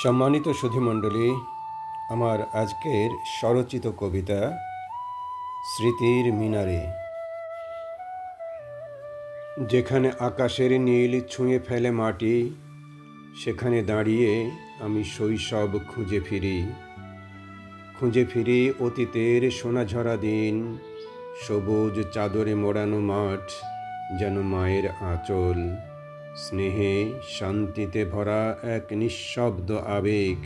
সম্মানিত সুধীমণ্ডলী, আমার আজকের স্বরচিত কবিতা স্মৃতির মিনারে। যেখানে আকাশের নীল ছুঁয়ে ফেলে মাটি, সেখানে দাঁড়িয়ে আমি শৈশব খুঁজে ফিরি অতীতের সোনাঝরা দিন। সবুজ চাদরে মোড়ানো মাঠ যেন মায়ের আঁচল, স্নেহে শান্তিতে ভরা এক নিঃশব্দ আবেগ।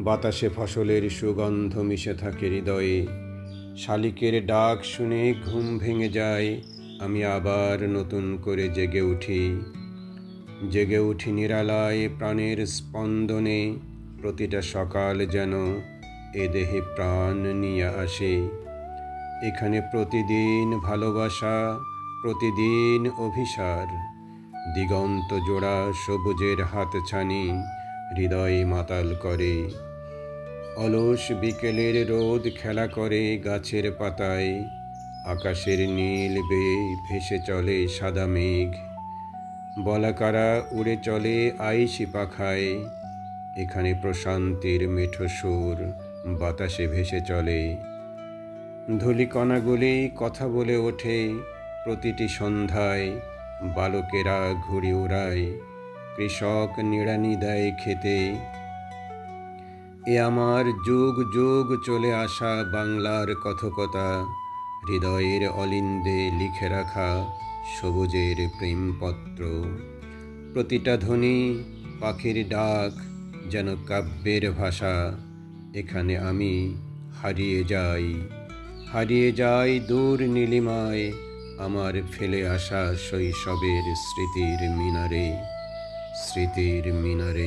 বাতাসে ফসলের সুগন্ধ মিশে থাকে হৃদয়ে, শালিকের ডাক শুনে ঘুম ভেঙে যায়। আমি আবার নতুন করে জেগে উঠি নিরালায় প্রাণের স্পন্দনে। প্রতিটা সকাল যেন এ দেহে প্রাণ নিয়ে আসে। এখানে প্রতিদিন ভালোবাসা, প্রতিদিন অভিসার, দিগন্ত জোড়া সবুজের হাতছানি হৃদয় মাতাল করে। অলস বিকেলের রোদ খেলা করে গাছের পাতায়, আকাশের নীল বেয়ে ভেসে চলে সাদা মেঘ। বলাকারা উড়ে চলে আইসি পাখায়, এখানে প্রশান্তির মেঠো সুর বাতাসে ভেসে চলে। ধূলিকণাগুলি কথা বলে ওঠে প্রতিটি সন্ধ্যায়, বালকেরা ঘুড়ি উড়ায়, কৃষক নিড়ানি দেয় খেতে। এ আমার যুগ যুগ চলে আসা বাংলার কথকতা, হৃদয়ের অলিন্দে লিখে রাখা সবুজের প্রেমপত্র। প্রতিটা ধ্বনি পাখির ডাক যেন কাব্যের ভাষা। এখানে আমি হারিয়ে যাই দূর নীলিমায়, আমার ফেলে আসা শৈশবের স্মৃতির মিনারে।